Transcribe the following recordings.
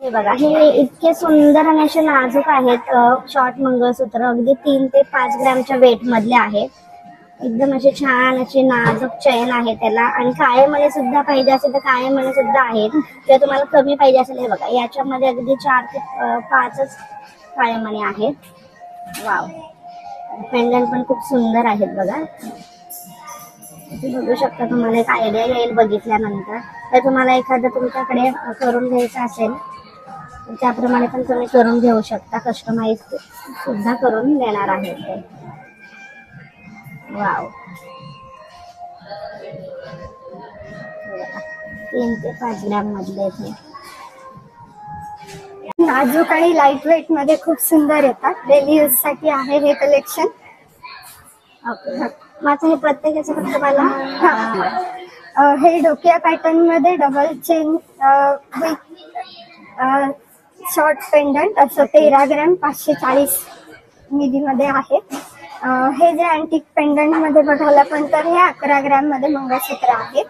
हे बघा, हे इतके सुंदर आणि असे नाजूक आहेत शॉर्ट मंगळसूत्र. अगदी 3 ते 5 ग्रॅमच्या वेट मधले आहेत. एकदम असे छान असे नाजूक चैन आहे त्याला. आणि काळेमणी सुद्धा पाहिजे असेल तर काळेमणी सुद्धा आहेत. किंवा तुम्हाला कमी पाहिजे असेल, हे बघा याच्यामध्ये अगदी 4 ते 5च काळेमणी आहेत. वाव, पेंडंट पण खूप सुंदर आहेत बघा. बघू शकता, तुम्हाला एक आयडिया येईल बघितल्यानंतर. तर तुम्हाला एखादं तुमच्याकडे करून घ्यायचं असेल त्याप्रमाणे पण तुम्ही करून घेऊ शकता. कस्टमाइज सुद्धा करून देणार आहेत ते. वाव, 3 ते 5 ग्रॅम मधले ते नाजूक आणि लाईट वेट मध्ये खूप सुंदर येतात. डेली यूज साठी आहे हे कलेक्शन. ओके, माझं हे प्रत्येकाचं फक्त मला हे डोकिया पॅटर्न मध्ये double chain with short pendant असं 13 ग्रॅम 540 मिली मध्ये आहे. हे जे अँटिक पेंडंट मध्ये बघायला पण तर हे 11 ग्रॅम मध्ये मंगळसूत्र आहे.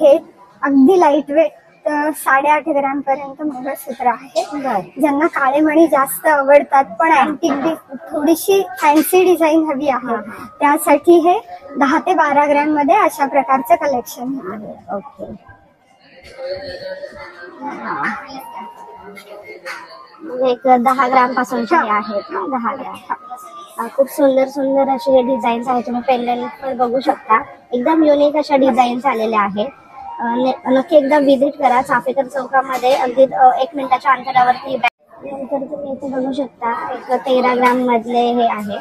हे अगदी लाईट वेट 8.5 ग्रॅम पर्यंत मंगळसूत्र आहे. ज्यांना काळेमणी जास्त आवडतात पण अँटिक थोडीशी फॅन्सी डिझाईन हवी आहे त्यासाठी हे 10 ते 12 ग्रॅम मध्ये अशा प्रकारचं कलेक्शन आहे. ओके, एक 10 ग्रॅम पासूनचे आहेत ना. 10 ग्रॅम खूप सुंदर सुंदर असे हे डिझाईन्स आहेत. तुम्ही पेंडंट पण बघू शकता. एकदम युनिक अशा डिझाईन्स आलेल्या आहेत. नक्की एकदा व्हिजिट करा चाफेकर चौकामध्ये. अगदी 1 मिनिटाच्या अंतरावरती. नंतर तुम्ही इथे बघू शकता एक 13 ग्रॅम मधले हे आहे.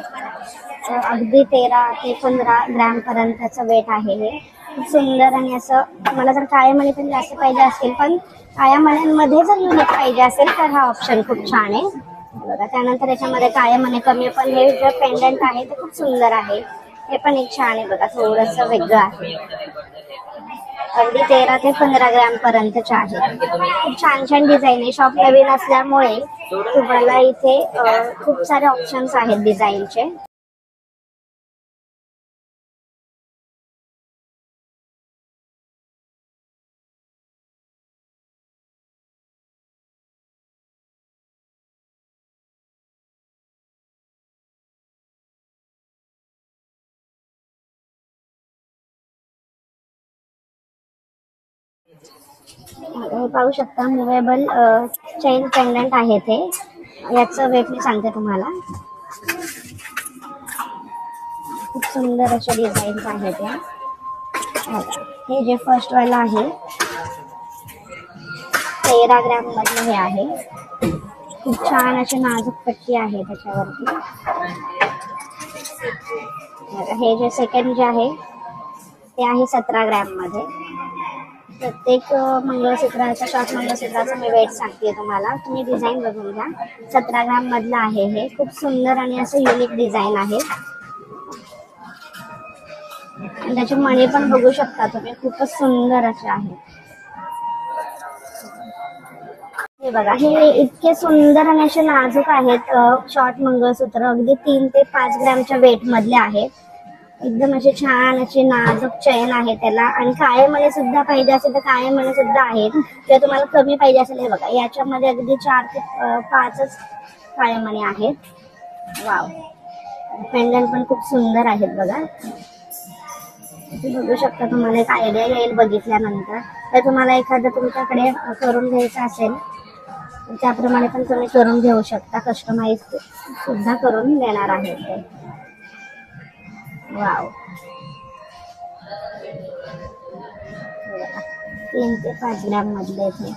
अगदी 13 ते 15 ग्रॅम पर्यंतचं वेट आहे. हे खूप सुंदर. आणि असं मला जर काळेमणी पण जास्त पाहिजे असेल पण काळ्या मण्यांमध्ये जर युनिक पाहिजे असेल तर हा ऑप्शन खूप छान आहे बघा. त्यानंतर याच्यामध्ये काळेमणी कमी पण हे जे पेंडंट आहे ते खूप सुंदर आहे. हे पण एक छान आहे बघा, थोडंसं वेगळं आहे. अगदी 13 ते 15 ग्रॅम पर्यंतचे आहे. खूप छान छान डिझाईन आहे. शॉप नवीन असल्यामुळे तुम्हाला इथे खूप सारे ऑप्शन्स आहेत डिझाईनचे. पाहू शकता मुव्हेबल चेन पेंडंट आहे ते. याचं वेट मी सांगते तुम्हाला. खूप सुंदर अशा डिझाईन्स आहेत या. हे जे फर्स्ट वाला आहे 13 ग्रॅम मधले हे आहे. खूप छान अशी नाजूक पट्टी आहे त्याच्यावरती. हे जे सेकंड जे आहे ते आहे 17 ग्रॅम मध्ये. प्रत्येक मंगळसूत्राचा शॉर्ट मंगळसूत्राचा मी वेट सांगते तुम्हाला. तुम्ही डिझाईन बघून घ्या. 17 ग्रॅम मधलं आहे हे. खूप सुंदर आणि असं युनिक डिझाईन आहे. आणि त्याचे मणी पण बघू शकता तुम्ही, खूपच सुंदर असे आहे. हे बघा, हे इतके सुंदर आणि असे नाजूक आहेत शॉर्ट मंगळसूत्र. अगदी 3 ते 5 ग्रॅमच्या वेट मधले आहेत. एकदम असे छान असे नाजूक चैन आहे त्याला. आणि काळेमणी सुद्धा पाहिजे असेल तर काळेमणी सुद्धा आहेत. किंवा तुम्हाला कमी पाहिजे असेल, हे बघा याच्यामध्ये अगदी 4 ते 5च काळेमणी आहेत. वाव, पेंडंट पण खूप सुंदर आहेत बघा. बघू शकता, तुम्हाला एक आयडिया येईल बघितल्यानंतर. तर तुम्हाला एखादं तुमच्याकडे करून घ्यायचं असेल त्याप्रमाणे पण तुम्ही करून घेऊ शकता. कस्टमाइज सुद्धा करून देणार आहेत ते. वाव, 3 ते 5 ग्रॅम मधले ते.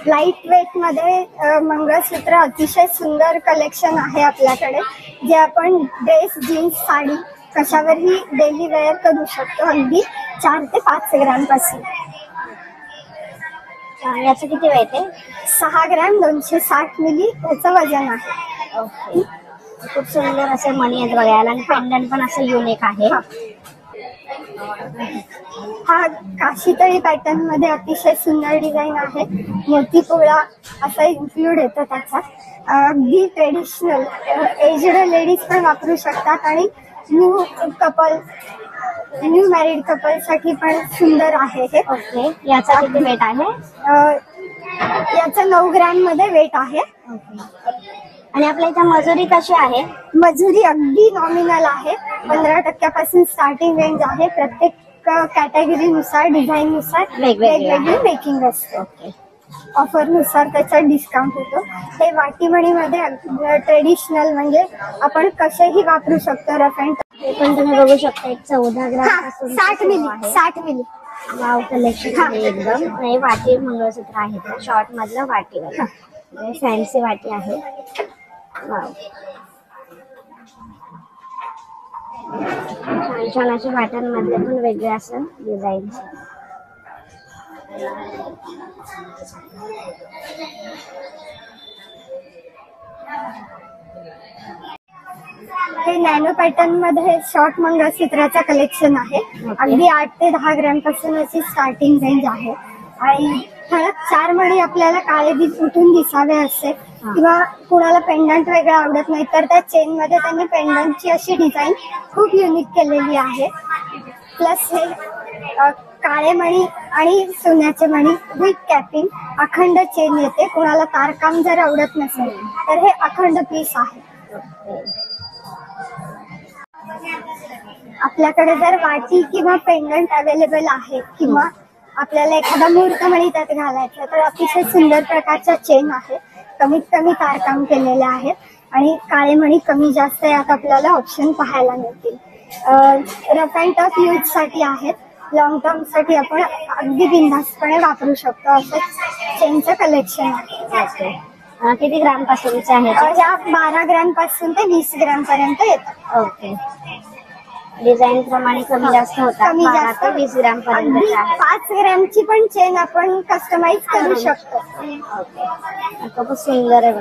लाईट वेट मध्ये मंगळसूत्र अतिशय सुंदर कलेक्शन आहे आपल्याकडे. जे आपण ड्रेस, जीन्स, साडी कशावरही डेली वेअर करू शकतो. अगदी 4 ते 5 ग्रॅम पासून. याचं किती वेट आहे? 6 ग्रॅम 260 मिली याचं वजन आहे. ओके, खूप सुंदर असे मणी आहेत बघायला. आणि पेंडंट पण असं युनिक आहे. हा काशीतळी पॅटर्न मध्ये अतिशय सुंदर डिझाईन आहे. मोती पोळा असा इन्क्लूड येतो त्याचा. अगदी ट्रेडिशनल एज्ड लेडीज पण वापरू शकतात आणि new couple new married couple साठी पण सुंदर आहे हे. ओके, याचा किती वेट आहे? याचं 9 ग्रॅम मध्ये वेट आहे. आणि आपल्या इथं मजुरी कशी आहे? मजुरी अगदी नॉमिनल आहे. 15% स्टार्टिंग रेंज आहे. प्रत्येक कॅटेगरीनुसार डिझाईननुसार वेगवेगळी मेकिंग असते. ओके, ऑफरनुसार त्याचा डिस्काउंट होतो. हे वाटीमणीमध्ये ट्रेडिशनल म्हणजे आपण कसेही वापरू शकतो. रफ अँड हे पण तुम्ही बघू शकता, एक 14 ग्राम पासून 60 मिली. वाव कलेक्शन आहे एकदम. हे वाटी मंगळसूत्र आहे, शॉर्ट मधलं वाटीवाला फॅन्सी वाटी आहे. वाव, छान छान अशा वाट्यांमध्ये पण वेगळे असं डिझाईन. हे नॅनो पॅटर्न मध्ये शॉर्ट मंगळसूत्राचं कलेक्शन आहे. अगदी 8 ते 10 ग्रॅम पासून अशी स्टार्टिंग रेंज आहे. आणि ठळक 4 मणी आपल्याला काळे उठून दिसावे असे किंवा कुणाला पेंडंट वेगळं आवडत नाही तर त्या चेन मध्ये त्यांनी पेंडंटची अशी डिझाईन खूप युनिक केलेली आहे. प्लस हे काळे मणी आणि सोन्याचे मणी विथ कॅपिंग अखंड चेन येते. कुणाला तारकाम जर आवडत नसेल तर हे अखंड पीस आहे. आपल्याकडे जर वाटी किंवा पेंडंट अवेलेबल आहे किंवा आपल्याला एखादा मुहूर्तमणी त्यात घालायचा तर अतिशय सुंदर प्रकारच्या चेन आहे. कमीत कमी तारकाम केलेले आहेत आणि काळे मणी कमी जास्त यात आपल्याला ऑप्शन पाहायला मिळतील. रफ अँड टफ यूज साठी आहेत. लॉंग टर्म साठी आपण अगदी बिनधास्तपणे वापरू शकतो असं चेनचं कलेक्शन आहे. किती ग्राम पासूनचे आहेत? या 12 ग्रॅम पासून ते 20 ग्रॅम पर्यंत येतात. ओके, डिझाईन प्रमाणे कमी जास्त होतात. कमी जास्त 20 ग्राम पर्यंत. 5 ग्रॅमची पण चेन आपण कस्टमाइज करू शकतो. ओके, खूप सुंदर आहे.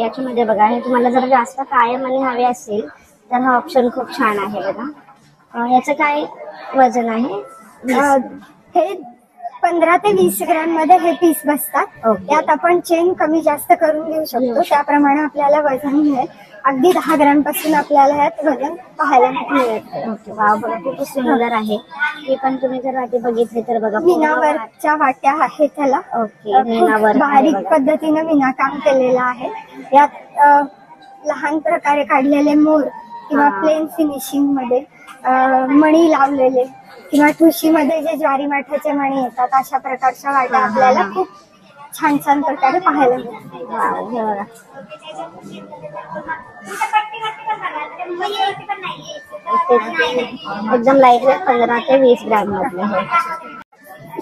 याच्यामध्ये बघा, हे तुम्हाला जर जास्त काळे मणी हवे असेल तर हा ऑप्शन खूप छान आहे बघा. याचं काय वजन आहे? हे 15 ते 20 ग्रॅम मध्ये हे पीस बसतात. यात आपण चेन कमी जास्त करून घेऊ शकतो. त्याप्रमाणे आपल्याला वजन मिळेल. अगदी 10 ग्रॅम पासून आपल्याला यात वजन पाहायला मिळेल. ओके, वाव, बघा खूप सुंदर आहे. हे पण तुम्ही जर वाटी बघितली तर बघा, मीनावर्कच्या वाट्या आहेत त्याला. ओके, मीनावर्क बारीक पद्धतीने मीना काम केलेलं आहे. यात लहान प्रकारे काढलेले मोर किंवा प्लेन फिनिशिंग मध्ये मणी लावलेले किंवा ठुशीमध्ये जे ज्वारी माठाचे मणी येतात अशा प्रकारच्या वाट्या आपल्याला खूप छान छान प्रकारे पाहायला मिळतात. एकदम लाईट वेट 15 ते 20 ग्रॅम मधले.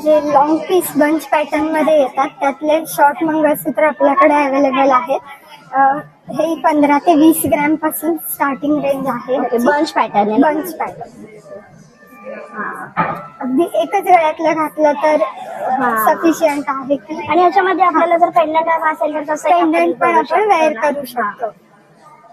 जे लॉंग पीस बंच पॅटर्न मध्ये येतात त्यातले शॉर्ट मंगळसूत्र आपल्याकडे अवेलेबल आहेत. हे 15 ते 20 ग्रॅम पासून स्टार्टिंग रेंज आहे. Bunch pattern. बंच पॅटर्न अगदी एकच गळ्यातलं घातलं तर सफिशियंट आहे की. आणि याच्यामध्ये आपल्याला जर पेंडंट हवा असेल तर तसं पेंडंट पण आपण वेअर करू शकतो.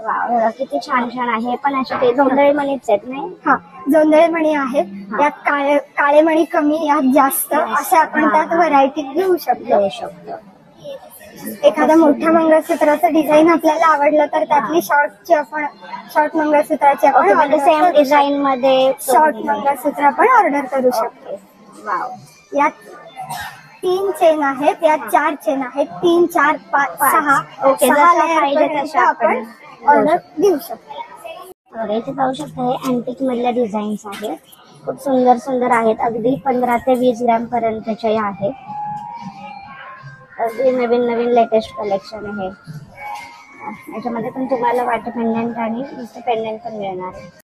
वाव, किती छान छान आहे. पण असे ते जोंधळे मणीच आहेत नाही? हा, जोंधळे मणी आहेत. यात काळे मणी कमी यात जास्त असे आपण त्यात व्हरायटी घेऊ शकतो. एखाद्या मोठ्या मंगळसूत्राचं डिझाईन आपल्याला आवडलं तर त्यातली शॉर्ट मंगळसूत्राची आपण सेम डिझाईन मध्ये शॉर्ट मंगळसूत्र आपण ऑर्डर करू शकतो. वाव, यात 3 चेन आहेत. यात 4 चेन आहेत. 3, 4, 5, 6. ओके, 6 लेअर आपण ऑर्डर देऊ शकतो. इथे पाहू शकता, हे अँटिक मधल्या डिझाईन्स आहेत. खूप सुंदर सुंदर आहेत. अगदी 15 ते 20 ग्रॅम पर्यंतच्या आहेत. अगदी नवीन नवीन लेटेस्ट कलेक्शन आहे. याच्यामध्ये पण तुम्हाला वाटी पेंडंट आणि नुसतं पेंडंट पण मिळणार आहे.